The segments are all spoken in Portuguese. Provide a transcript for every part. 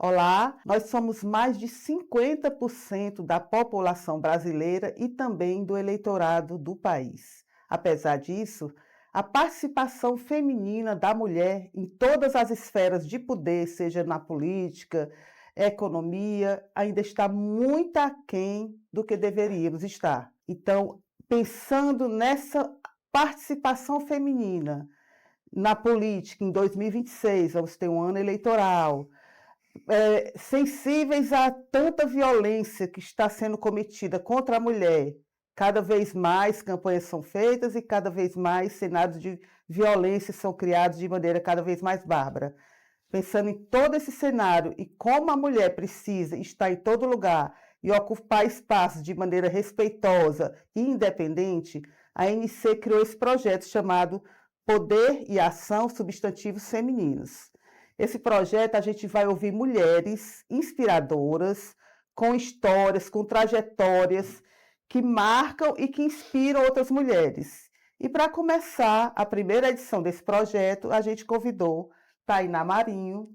Olá, nós somos mais de 50% da população brasileira e também do eleitorado do país. Apesar disso, a participação feminina da mulher em todas as esferas de poder, seja na política, economia, ainda está muito aquém do que deveríamos estar. Então, pensando nessa participação feminina na política em 2026, vamos ter um ano eleitoral, sensíveis a tanta violência que está sendo cometida contra a mulher. Cada vez mais campanhas são feitas e cada vez mais cenários de violência são criados de maneira cada vez mais bárbara. Pensando em todo esse cenário e como a mulher precisa estar em todo lugar e ocupar espaços de maneira respeitosa e independente, a ANC criou esse projeto chamado Poder e Ação Substantivos Femininos. Esse projeto a gente vai ouvir mulheres inspiradoras, com histórias, com trajetórias que marcam e que inspiram outras mulheres. E para começar a primeira edição desse projeto, a gente convidou Tainá Marinho,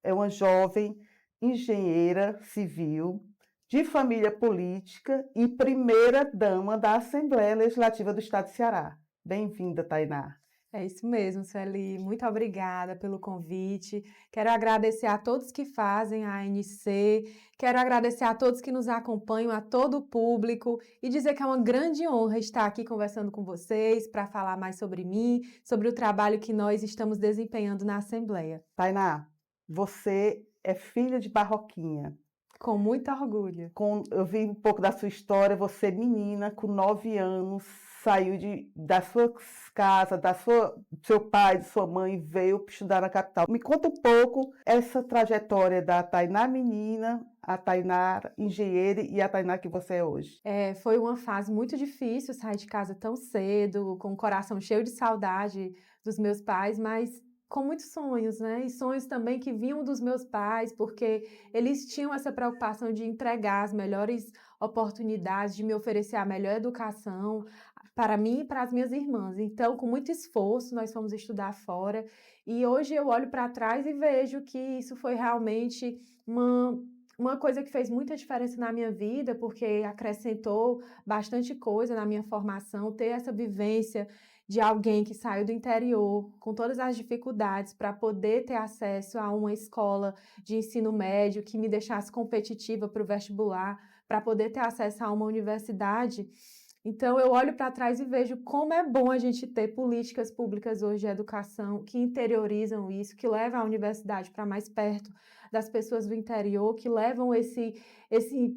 é uma jovem engenheira civil, de família política e primeira-dama da Assembleia Legislativa do Estado do Ceará. Bem-vinda, Tainá. É isso mesmo, Sueli. Muito obrigada pelo convite. Quero agradecer a todos que fazem a ANC, quero agradecer a todos que nos acompanham, a todo o público e dizer que é uma grande honra estar aqui conversando com vocês para falar mais sobre mim, sobre o trabalho que nós estamos desempenhando na Assembleia. Tainá, você é filha de Barroquinha. Com muito orgulho. Eu vi um pouco da sua história, você menina, com 9 anos, saiu da sua casa, seu pai, de sua mãe, veio estudar na capital. Me conta um pouco essa trajetória da Tainá menina, a Tainá engenheira e a Tainá que você é hoje. Foi uma fase muito difícil sair de casa tão cedo, com o coração cheio de saudade dos meus pais, mas com muitos sonhos, né? E sonhos também que vinham dos meus pais, porque eles tinham essa preocupação de entregar as melhores oportunidades, de me oferecer a melhor educação para mim e para as minhas irmãs. Então, com muito esforço, nós fomos estudar fora. E hoje eu olho para trás e vejo que isso foi realmente uma coisa que fez muita diferença na minha vida, porque acrescentou bastante coisa na minha formação, ter essa vivência de alguém que saiu do interior, com todas as dificuldades, para poder ter acesso a uma escola de ensino médio que me deixasse competitiva para o vestibular, para poder ter acesso a uma universidade. Então, eu olho para trás e vejo como é bom a gente ter políticas públicas hoje de educação que interiorizam isso, que levam a universidade para mais perto das pessoas do interior, que levam esse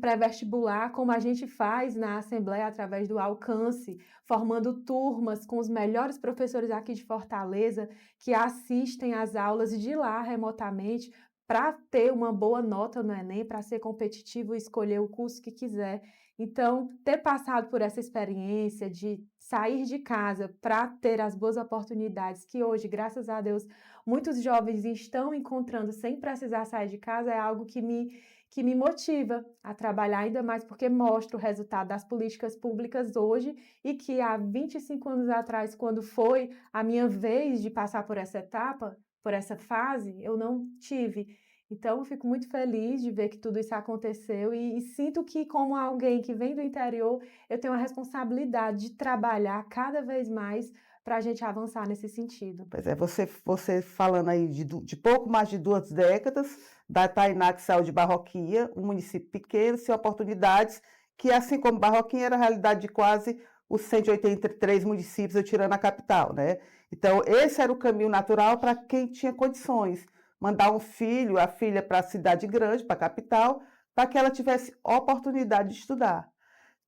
pré-vestibular, como a gente faz na Assembleia, através do alcance, formando turmas com os melhores professores aqui de Fortaleza, que assistem às aulas de lá remotamente, para ter uma boa nota no Enem, para ser competitivo e escolher o curso que quiser. Então, ter passado por essa experiência de sair de casa para ter as boas oportunidades que hoje, graças a Deus, muitos jovens estão encontrando sem precisar sair de casa é algo que me motiva a trabalhar ainda mais, porque mostra o resultado das políticas públicas hoje e que há 25 anos atrás, quando foi a minha vez de passar por essa etapa, por essa fase, eu não tive. Então, eu fico muito feliz de ver que tudo isso aconteceu e sinto que, como alguém que vem do interior, eu tenho a responsabilidade de trabalhar cada vez mais para a gente avançar nesse sentido. Pois é, você falando aí de pouco mais de 2 décadas, da Tainá que saiu de Barroquinha, um município pequeno, sem oportunidades, que assim como Barroquinha era a realidade de quase os 183 municípios, eu tirando a capital, né? Então, esse era o caminho natural para quem tinha condições. Mandar um filho, a filha para a cidade grande, para a capital, para que ela tivesse oportunidade de estudar.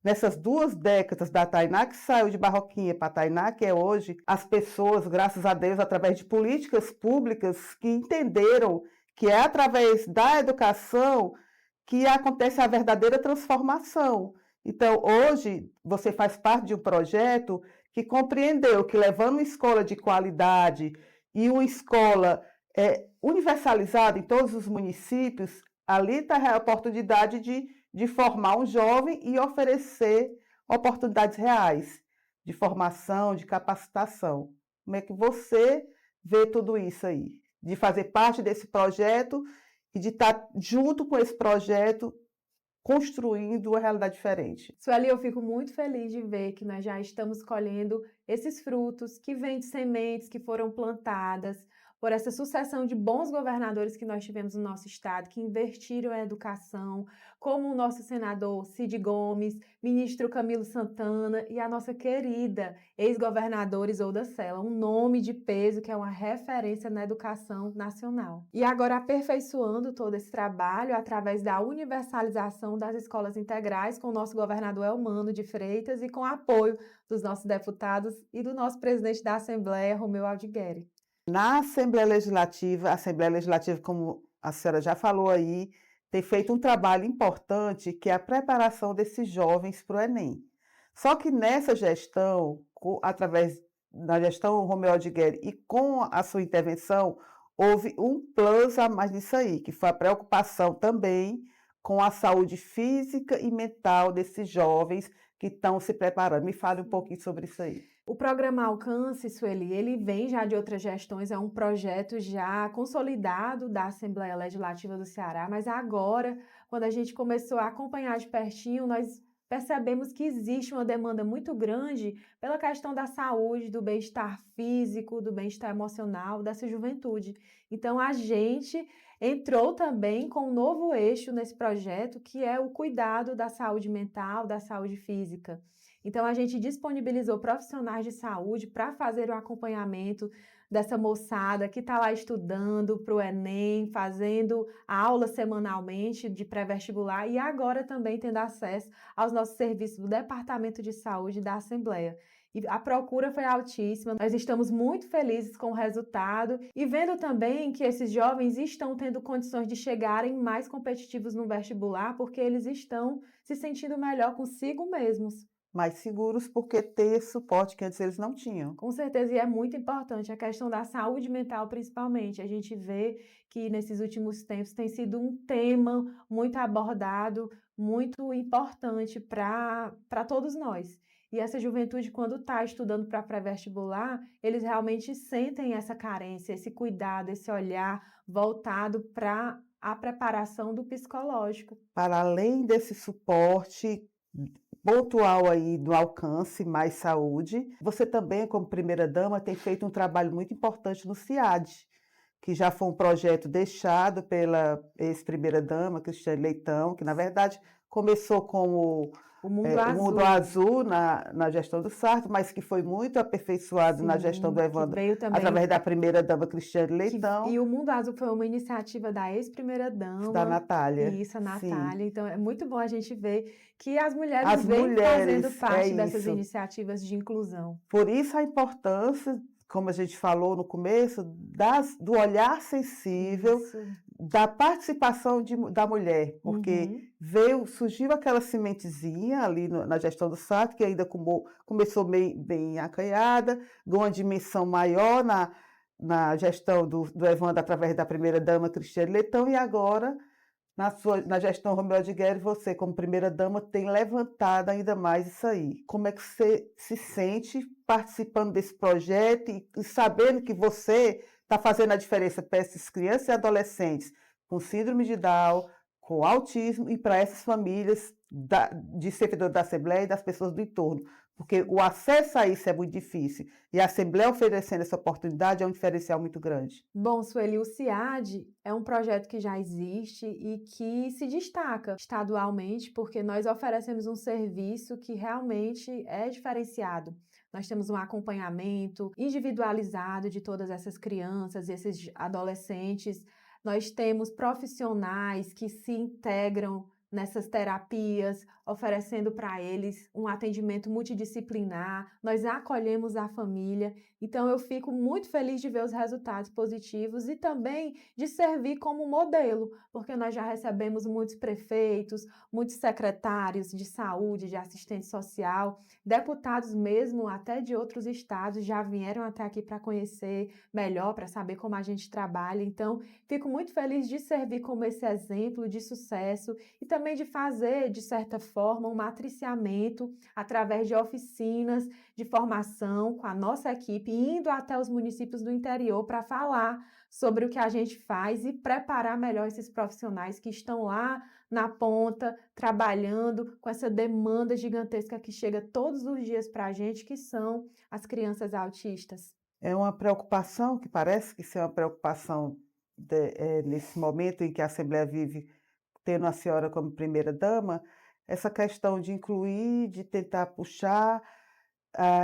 Nessas 2 décadas da Tainá, que saiu de Barroquinha para a Tainá, que é hoje, as pessoas, graças a Deus, através de políticas públicas que entenderam que é através da educação que acontece a verdadeira transformação. Então, hoje, você faz parte de um projeto que compreendeu que levando uma escola de qualidade e uma escola universalizada em todos os municípios, ali está a oportunidade de formar um jovem e oferecer oportunidades reais de formação, de capacitação. Como é que você vê tudo isso aí? De fazer parte desse projeto e de estar junto com esse projeto, construindo uma realidade diferente. Sueli, eu fico muito feliz de ver que nós já estamos colhendo esses frutos que vêm de sementes que foram plantadas por essa sucessão de bons governadores que nós tivemos no nosso estado, que investiram em educação, como o nosso senador Cid Gomes, ministro Camilo Santana e a nossa querida ex-governadora Isolda Sela, um nome de peso que é uma referência na educação nacional. E agora aperfeiçoando todo esse trabalho através da universalização das escolas integrais com o nosso governador Elmano de Freitas e com o apoio dos nossos deputados e do nosso presidente da Assembleia, Romeu Aldigueri. Na a Assembleia Legislativa, como a senhora já falou aí, tem feito um trabalho importante, que é a preparação desses jovens para o Enem. Só que nessa gestão, através da gestão Romeu Aldigueri e com a sua intervenção, houve um plus a mais nisso aí, que foi a preocupação também com a saúde física e mental desses jovens que estão se preparando. Me fale um pouquinho sobre isso aí. O programa Alcance, Sueli, ele vem já de outras gestões, é um projeto já consolidado da Assembleia Legislativa do Ceará, mas agora, quando a gente começou a acompanhar de pertinho, nós percebemos que existe uma demanda muito grande pela questão da saúde, do bem-estar físico, do bem-estar emocional dessa juventude. Então, a gente entrou também com um novo eixo nesse projeto, que é o cuidado da saúde mental, da saúde física. Então, a gente disponibilizou profissionais de saúde para fazer o acompanhamento dessa moçada que está lá estudando para o Enem, fazendo aula semanalmente de pré-vestibular e agora também tendo acesso aos nossos serviços do Departamento de Saúde da Assembleia. E a procura foi altíssima, nós estamos muito felizes com o resultado e vendo também que esses jovens estão tendo condições de chegarem mais competitivos no vestibular porque eles estão se sentindo melhor consigo mesmos. Mais seguros, porque ter esse suporte que antes eles não tinham. Com certeza, e é muito importante a questão da saúde mental, principalmente. A gente vê que nesses últimos tempos tem sido um tema muito abordado, muito importante para todos nós. E essa juventude, quando está estudando para pré-vestibular, eles realmente sentem essa carência, esse cuidado, esse olhar voltado para a preparação do psicológico. Para além desse suporte pontual aí do Alcance Mais Saúde, você também, como primeira-dama, tem feito um trabalho muito importante no CIAD, que já foi um projeto deixado pela ex-primeira-dama, Cristiane Leitão, que, na verdade, começou com O Mundo o Azul. Mundo Azul na gestão do Sarto, mas que foi muito aperfeiçoado na gestão do que Evandro, veio também através da primeira-dama Cristiane Leitão, e o Mundo Azul foi uma iniciativa da ex-primeira-dama. da Natália. Isso, a Sim. Natália. Então, é muito bom a gente ver que as mulheres As vêm mulheres, fazendo parte é dessas isso. iniciativas de inclusão. Por isso a importância, como a gente falou no começo, do olhar sensível, Isso. da participação da mulher, porque surgiu aquela sementezinha ali na gestão do Sarto, que ainda começou bem acanhada, ganhou uma dimensão maior na gestão do Evandro através da primeira-dama Cristiane Leitão, e agora, na gestão Romeu Aldigueri, você, como primeira-dama, tem levantado ainda mais isso aí. Como é que você se sente participando desse projeto e sabendo que você está fazendo a diferença para essas crianças e adolescentes com síndrome de Down, com autismo e para essas famílias de servidores da Assembleia e das pessoas do entorno? Porque o acesso a isso é muito difícil e a Assembleia oferecendo essa oportunidade é um diferencial muito grande. Bom, Sueli, o CIAD é um projeto que já existe e que se destaca estadualmente porque nós oferecemos um serviço que realmente é diferenciado. Nós temos um acompanhamento individualizado de todas essas crianças e esses adolescentes. Nós temos profissionais que se integram nessas terapias, oferecendo para eles um atendimento multidisciplinar, nós acolhemos a família, então eu fico muito feliz de ver os resultados positivos e também de servir como modelo, porque nós já recebemos muitos prefeitos, muitos secretários de saúde, de assistente social, deputados mesmo até de outros estados já vieram até aqui para conhecer melhor, para saber como a gente trabalha, então fico muito feliz de servir como esse exemplo de sucesso e também também de fazer, de certa forma, um matriciamento através de oficinas de formação com a nossa equipe, indo até os municípios do interior para falar sobre o que a gente faz e preparar melhor esses profissionais que estão lá na ponta, trabalhando com essa demanda gigantesca que chega todos os dias para a gente, que são as crianças autistas. É uma preocupação que parece que isso é uma preocupação nesse momento em que a Assembleia vive tendo a senhora como primeira-dama, essa questão de incluir, de tentar puxar,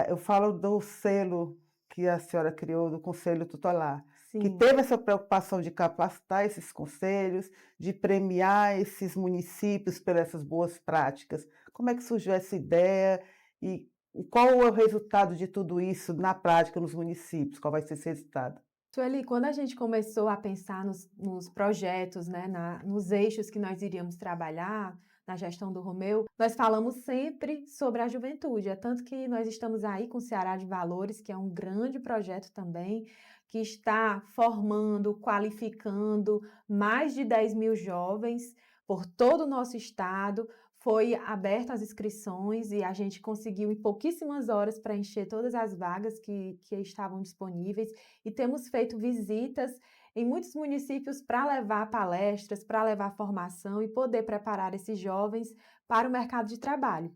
eu falo do selo que a senhora criou, do Conselho Tutelar, que Sim. teve essa preocupação de capacitar esses conselhos, de premiar esses municípios pelas essas boas práticas. Como é que surgiu essa ideia e qual é o resultado de tudo isso na prática nos municípios? Qual vai ser esse resultado? Sueli, quando a gente começou a pensar nos projetos, né, nos eixos que nós iríamos trabalhar na gestão do Romeu, nós falamos sempre sobre a juventude. É tanto que nós estamos aí com o Ceará de Valores, que é um grande projeto também, que está formando, qualificando mais de 10.000 jovens por todo o nosso estado. Foi aberta as inscrições e a gente conseguiu, em pouquíssimas horas, preencher todas as vagas que estavam disponíveis. E temos feito visitas em muitos municípios para levar palestras, para levar formação e poder preparar esses jovens para o mercado de trabalho.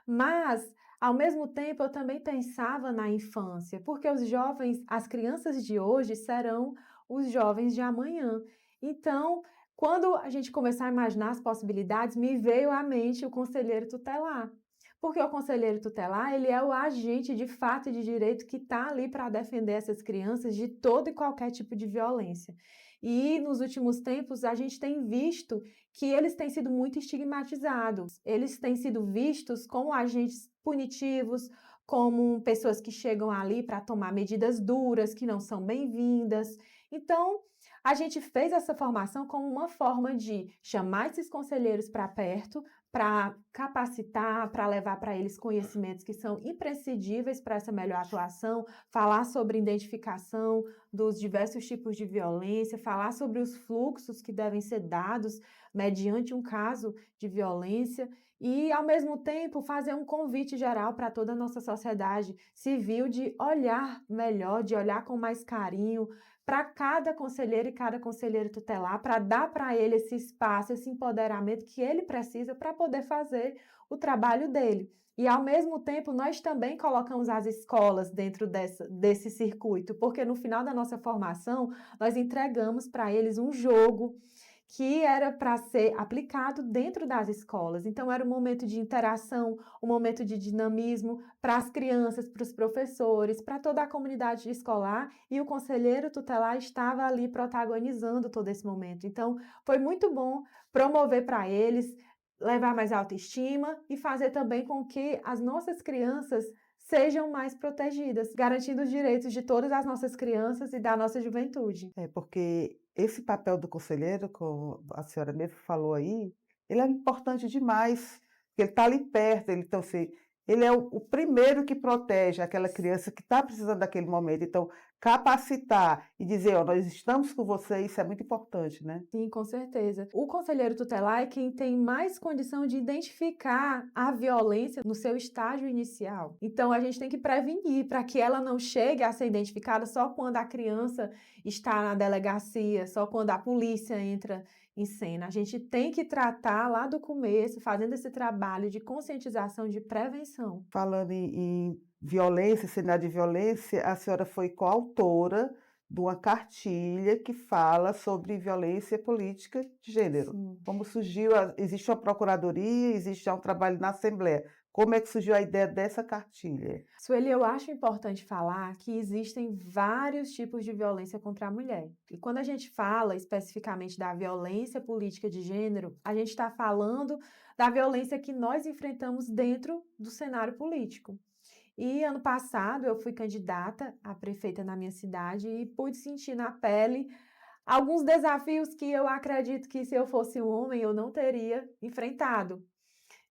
Mas, ao mesmo tempo, eu também pensava na infância, porque os jovens, as crianças de hoje serão os jovens de amanhã. Então, quando a gente começar a imaginar as possibilidades, me veio à mente o conselheiro tutelar. Porque o conselheiro tutelar, ele é o agente de fato e de direito que está ali para defender essas crianças de todo e qualquer tipo de violência. E nos últimos tempos a gente tem visto que eles têm sido muito estigmatizados. Eles têm sido vistos como agentes punitivos, como pessoas que chegam ali para tomar medidas duras, que não são bem-vindas. Então, a gente fez essa formação como uma forma de chamar esses conselheiros para perto, para capacitar, para levar para eles conhecimentos que são imprescindíveis para essa melhor atuação, falar sobre identificação dos diversos tipos de violência, falar sobre os fluxos que devem ser dados mediante um caso de violência e, ao mesmo tempo, fazer um convite geral para toda a nossa sociedade civil de olhar melhor, de olhar com mais carinho para cada conselheiro e cada conselheiro tutelar, para dar para ele esse espaço, esse empoderamento que ele precisa para poder fazer o trabalho dele. E, ao mesmo tempo, nós também colocamos as escolas dentro desse circuito, porque no final da nossa formação, nós entregamos para eles um jogo que era para ser aplicado dentro das escolas. Então, era um momento de interação, um momento de dinamismo para as crianças, para os professores, para toda a comunidade escolar, e o conselheiro tutelar estava ali protagonizando todo esse momento. Então, foi muito bom promover para eles, levar mais autoestima e fazer também com que as nossas crianças sejam mais protegidas, garantindo os direitos de todas as nossas crianças e da nossa juventude. É porque esse papel do conselheiro, como a senhora mesmo falou aí, ele é importante demais, porque ele está ali perto, ele, então, assim, ele é o primeiro que protege aquela criança que está precisando daquele momento. Então, capacitar e dizer, ó, nós estamos com você, isso é muito importante, né? Sim, com certeza. O conselheiro tutelar é quem tem mais condição de identificar a violência no seu estágio inicial. Então, a gente tem que prevenir para que ela não chegue a ser identificada só quando a criança está na delegacia, só quando a polícia entra em cena. A gente tem que tratar lá do começo, fazendo esse trabalho de conscientização, de prevenção. Falando em violência, cenário de violência, a senhora foi coautora de uma cartilha que fala sobre violência política de gênero. Sim. Como surgiu, existe uma procuradoria, existe já um trabalho na Assembleia. Como é que surgiu a ideia dessa cartilha? Sueli, eu acho importante falar que existem vários tipos de violência contra a mulher. E quando a gente fala especificamente da violência política de gênero, a gente está falando da violência que nós enfrentamos dentro do cenário político. E ano passado eu fui candidata a prefeita na minha cidade e pude sentir na pele alguns desafios que eu acredito que, se eu fosse um homem, eu não teria enfrentado.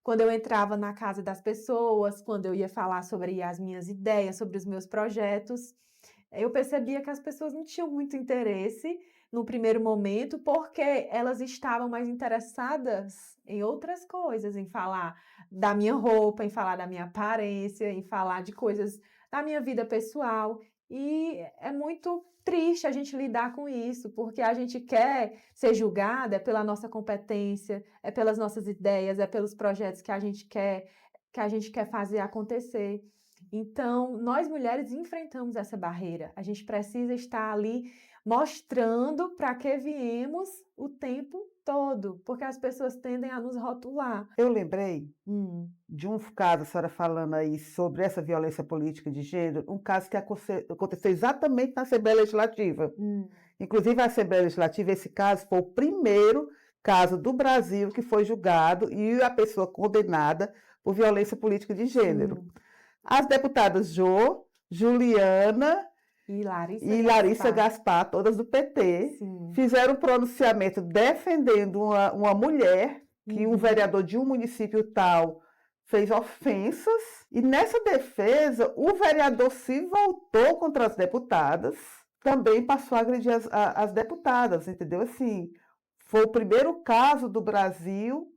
Quando eu entrava na casa das pessoas, quando eu ia falar sobre as minhas ideias, sobre os meus projetos, eu percebia que as pessoas não tinham muito interesse no primeiro momento, porque elas estavam mais interessadas em outras coisas, em falar da minha roupa, em falar da minha aparência, em falar de coisas da minha vida pessoal. E é muito triste a gente lidar com isso, porque a gente quer ser julgada pela nossa competência, é pelas nossas ideias, é pelos projetos que a gente quer fazer acontecer. Então, nós mulheres enfrentamos essa barreira. A gente precisa estar ali mostrando para que viemos o tempo todo, porque as pessoas tendem a nos rotular. Eu lembrei Hum, de um caso, a senhora falando aí sobre essa violência política de gênero, um caso que aconteceu exatamente na Assembleia Legislativa. hum, Inclusive, a Assembleia Legislativa, esse caso foi o primeiro caso do Brasil que foi julgado e a pessoa condenada por violência política de gênero. sim. As deputadas Juliana E Larissa e Larissa Gaspar. Gaspar, todas do PT, Sim. fizeram um pronunciamento defendendo uma mulher que um Uhum. vereador de um município tal fez ofensas, e nessa defesa o vereador se voltou contra as deputadas, também passou a agredir as deputadas, entendeu? Assim, foi o primeiro caso do Brasil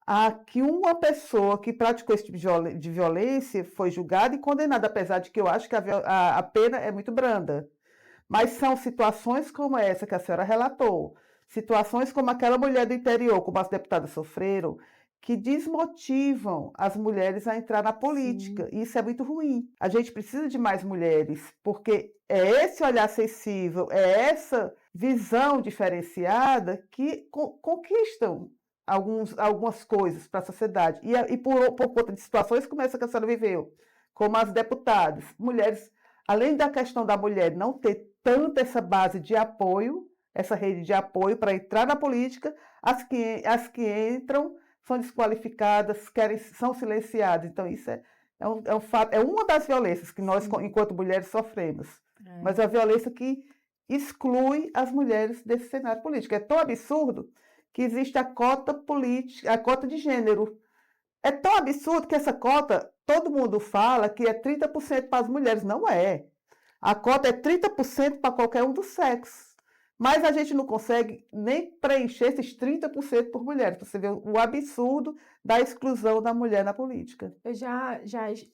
a que uma pessoa que praticou esse tipo de violência foi julgada e condenada, apesar de que eu acho que a pena é muito branda. Mas são situações como essa que a senhora relatou, situações como aquela mulher do interior, como as deputadas sofreram, que desmotivam as mulheres a entrar na política. Sim. E isso é muito ruim. A gente precisa de mais mulheres, porque é esse olhar sensível, é essa visão diferenciada que conquistam algumas coisas para a sociedade. E por conta de situações como essa que a senhora viveu, como as deputadas, mulheres, além da questão da mulher não ter tanto essa base de apoio, essa rede de apoio para entrar na política, as que entram são desqualificadas, são silenciadas. Então, isso é um fato, é uma das violências que nós, Sim. enquanto mulheres, sofremos. É. Mas é a violência que exclui as mulheres desse cenário político. É tão absurdo que existe a cota política, a cota de gênero. É tão absurdo que essa cota, todo mundo fala que é 30% para as mulheres. Não é. A cota é 30% para qualquer um dos sexos. Mas a gente não consegue nem preencher esses 30% por mulheres. Você vê o absurdo da exclusão da mulher na política. Eu já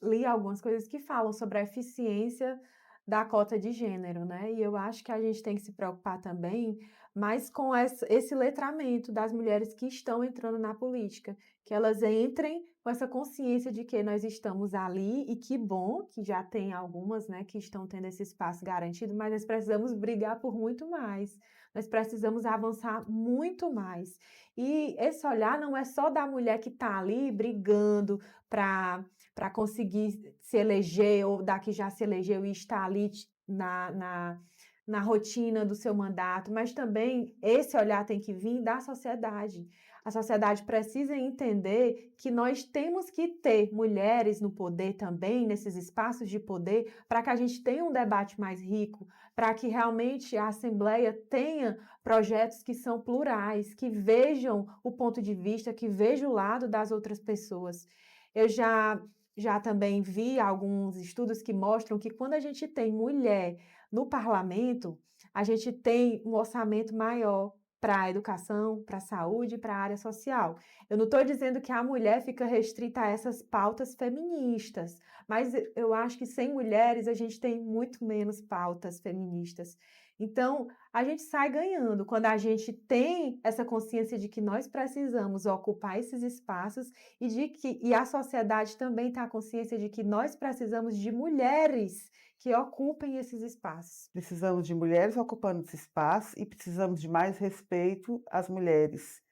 li algumas coisas que falam sobre a eficiência da cota de gênero, né? E eu acho que a gente tem que se preocupar também mais com esse letramento das mulheres que estão entrando na política, que elas entrem com essa consciência de que nós estamos ali e que bom que já tem algumas, né, que estão tendo esse espaço garantido, mas nós precisamos brigar por muito mais. Nós precisamos avançar muito mais. E esse olhar não é só da mulher que está ali brigando para conseguir se eleger, ou da que já se elegeu e está ali na rotina do seu mandato, mas também esse olhar tem que vir da sociedade. A sociedade precisa entender que nós temos que ter mulheres no poder também, nesses espaços de poder, para que a gente tenha um debate mais rico, para que realmente a Assembleia tenha projetos que são plurais, que vejam o ponto de vista, que vejam o lado das outras pessoas. Eu já também vi alguns estudos que mostram que quando a gente tem mulher no parlamento, a gente tem um orçamento maior para a educação, para a saúde, para a área social. Eu não estou dizendo que a mulher fica restrita a essas pautas feministas, mas eu acho que sem mulheres a gente tem muito menos pautas feministas. Então, a gente sai ganhando quando a gente tem essa consciência de que nós precisamos ocupar esses espaços e a sociedade também tem a consciência de que nós precisamos de mulheres que ocupem esses espaços. Precisamos de mulheres ocupando esse espaço e precisamos de mais respeito às mulheres,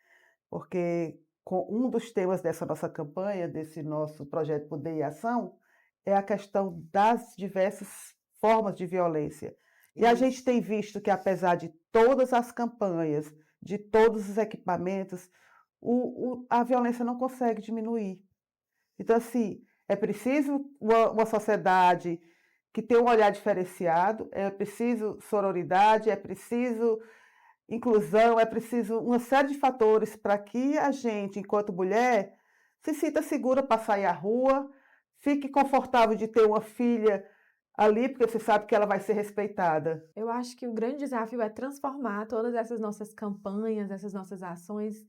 porque um dos temas dessa nossa campanha, desse nosso projeto Poder e Ação, é a questão das diversas formas de violência. E a gente tem visto que, apesar de todas as campanhas, de todos os equipamentos, a violência não consegue diminuir. Então, assim, é preciso uma sociedade que tenha um olhar diferenciado, é preciso sororidade, é preciso inclusão, é preciso uma série de fatores para que a gente, enquanto mulher, se sinta segura para sair à rua, fique confortável de ter uma filha ali, porque você sabe que ela vai ser respeitada. Eu acho que o grande desafio é transformar todas essas nossas campanhas, essas nossas ações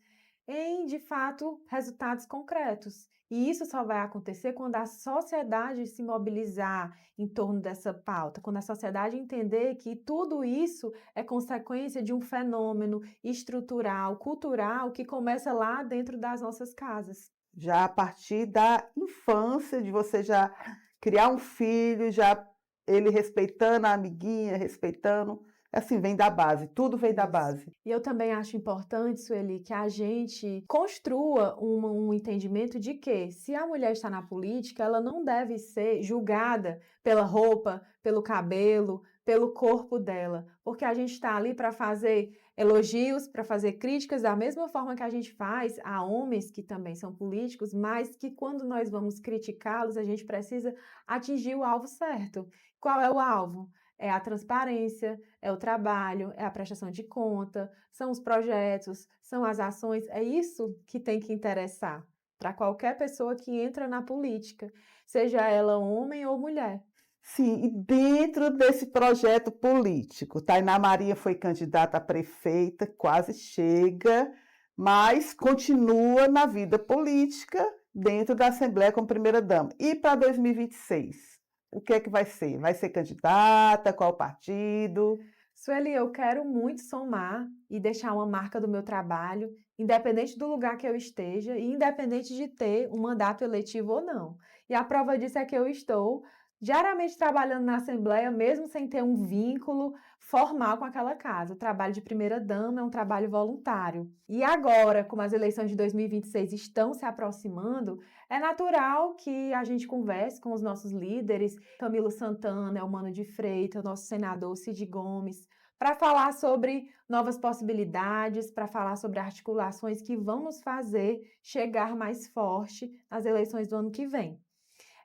em, de fato, resultados concretos. E isso só vai acontecer quando a sociedade se mobilizar em torno dessa pauta, quando a sociedade entender que tudo isso é consequência de um fenômeno estrutural, cultural, que começa lá dentro das nossas casas. Já a partir da infância, de você já criar um filho, já ele respeitando a amiguinha, respeitando, assim, vem da base, tudo vem da Isso. base. E eu também acho importante, Sueli, que a gente construa um entendimento de que, se a mulher está na política, ela não deve ser julgada pela roupa, pelo cabelo, pelo corpo dela, porque a gente está ali para fazer elogios, para fazer críticas, da mesma forma que a gente faz a homens que também são políticos, mas que quando nós vamos criticá-los, a gente precisa atingir o alvo certo. Qual é o alvo? É a transparência, é o trabalho, é a prestação de conta, são os projetos, são as ações, é isso que tem que interessar para qualquer pessoa que entra na política, seja ela homem ou mulher. Sim, e dentro desse projeto político, Tainá Maria foi candidata a prefeita, quase chega, mas continua na vida política dentro da Assembleia como primeira-dama. E para 2026, o que é que vai ser? Vai ser candidata? Qual partido? Sueli, eu quero muito somar e deixar uma marca do meu trabalho, independente do lugar que eu esteja e independente de ter um mandato eletivo ou não. E a prova disso é que eu estou diariamente trabalhando na Assembleia, mesmo sem ter um vínculo formal com aquela casa. O trabalho de primeira-dama é um trabalho voluntário. E agora, como as eleições de 2026 estão se aproximando, é natural que a gente converse com os nossos líderes, Camilo Santana, Elmano de Freitas, nosso senador Cid Gomes, para falar sobre novas possibilidades, para falar sobre articulações que vão nos fazer chegar mais forte nas eleições do ano que vem.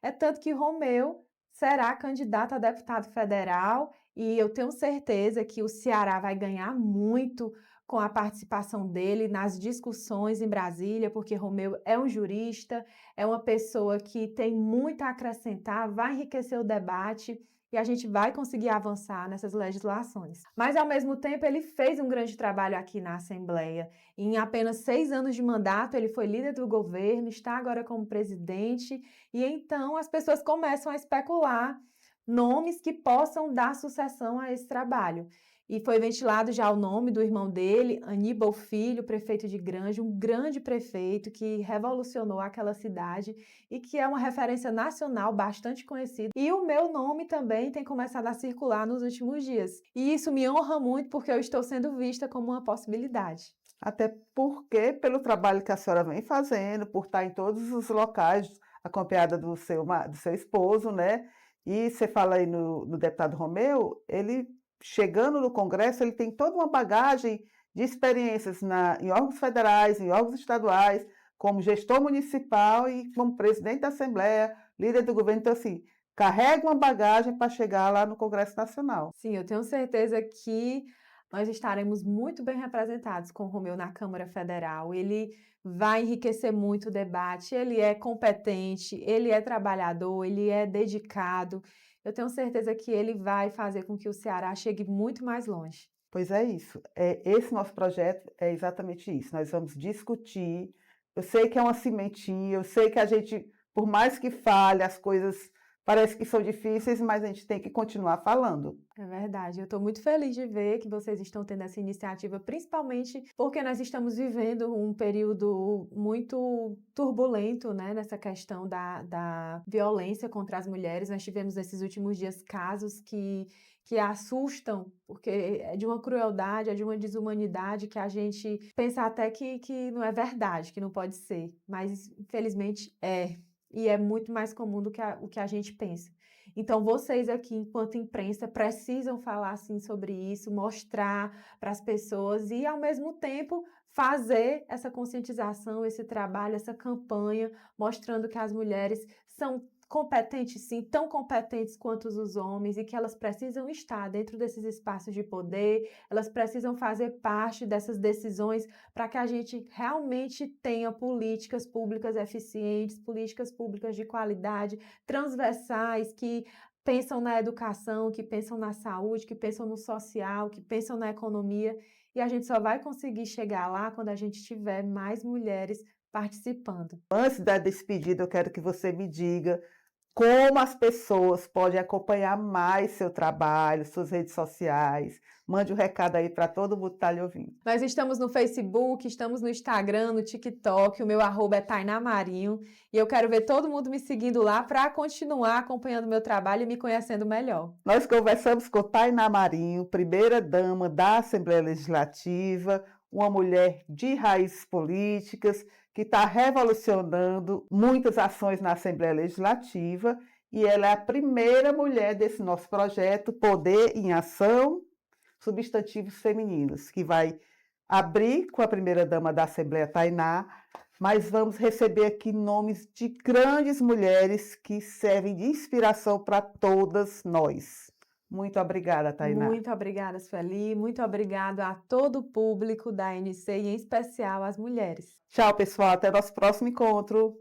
É tanto que Romeu será candidato a deputado federal e eu tenho certeza que o Ceará vai ganhar muito com a participação dele nas discussões em Brasília, porque Romeu é um jurista, é uma pessoa que tem muito a acrescentar, vai enriquecer o debate e a gente vai conseguir avançar nessas legislações. Mas, ao mesmo tempo, ele fez um grande trabalho aqui na Assembleia. Em apenas 6 anos de mandato, ele foi líder do governo, está agora como presidente, e então as pessoas começam a especular nomes que possam dar sucessão a esse trabalho. E foi ventilado já o nome do irmão dele, Aníbal Filho, prefeito de Granja, um grande prefeito que revolucionou aquela cidade e que é uma referência nacional bastante conhecida. E o meu nome também tem começado a circular nos últimos dias. E isso me honra muito porque eu estou sendo vista como uma possibilidade. Até porque, pelo trabalho que a senhora vem fazendo, por estar em todos os locais, acompanhada do seu esposo, né? E você fala aí no deputado Romeu, ele chegando no Congresso, ele tem toda uma bagagem de experiências em órgãos federais, em órgãos estaduais, como gestor municipal e como presidente da Assembleia, líder do governo. Então, assim, carrega uma bagagem para chegar lá no Congresso Nacional. Sim, eu tenho certeza que nós estaremos muito bem representados com o Romeu na Câmara Federal. Ele vai enriquecer muito o debate, ele é competente, ele é trabalhador, ele é dedicado. Eu tenho certeza que ele vai fazer com que o Ceará chegue muito mais longe. Pois é isso. Esse nosso projeto é exatamente isso. Nós vamos discutir. Eu sei que é uma cimentinha, eu sei que a gente, por mais que fale, as coisas parece que são difíceis, mas a gente tem que continuar falando. É verdade. Eu estou muito feliz de ver que vocês estão tendo essa iniciativa, principalmente porque nós estamos vivendo um período muito turbulento, né, nessa questão da violência contra as mulheres. Nós tivemos nesses últimos dias casos que assustam, porque é de uma crueldade, é de uma desumanidade que a gente pensa até que não é verdade, que não pode ser, mas infelizmente é. E é muito mais comum do que o que a gente pensa. Então, vocês aqui, enquanto imprensa, precisam falar assim sobre isso, mostrar para as pessoas e, ao mesmo tempo, fazer essa conscientização, esse trabalho, essa campanha, mostrando que as mulheres são competentes, sim, tão competentes quanto os homens e que elas precisam estar dentro desses espaços de poder, elas precisam fazer parte dessas decisões para que a gente realmente tenha políticas públicas eficientes, políticas públicas de qualidade, transversais, que pensam na educação, que pensam na saúde, que pensam no social, que pensam na economia, e a gente só vai conseguir chegar lá quando a gente tiver mais mulheres participando. Antes da despedida, eu quero que você me diga como as pessoas podem acompanhar mais seu trabalho, suas redes sociais. Mande um recado aí para todo mundo que está lhe ouvindo. Nós estamos no Facebook, estamos no Instagram, no TikTok, o meu arroba é Tainá Marinho, e eu quero ver todo mundo me seguindo lá para continuar acompanhando meu trabalho e me conhecendo melhor. Nós conversamos com Tainá Marinho, primeira-dama da Assembleia Legislativa, uma mulher de raízes políticas, que está revolucionando muitas ações na Assembleia Legislativa, e ela é a primeira mulher desse nosso projeto, Poder em Ação, Substantivos Femininos, que vai abrir com a primeira-dama da Assembleia, Tainá, mas vamos receber aqui nomes de grandes mulheres que servem de inspiração para todas nós. Muito obrigada, Tainá. Muito obrigada, Sueli. Muito obrigada a todo o público da ANC e, em especial, às mulheres. Tchau, pessoal. Até nosso próximo encontro.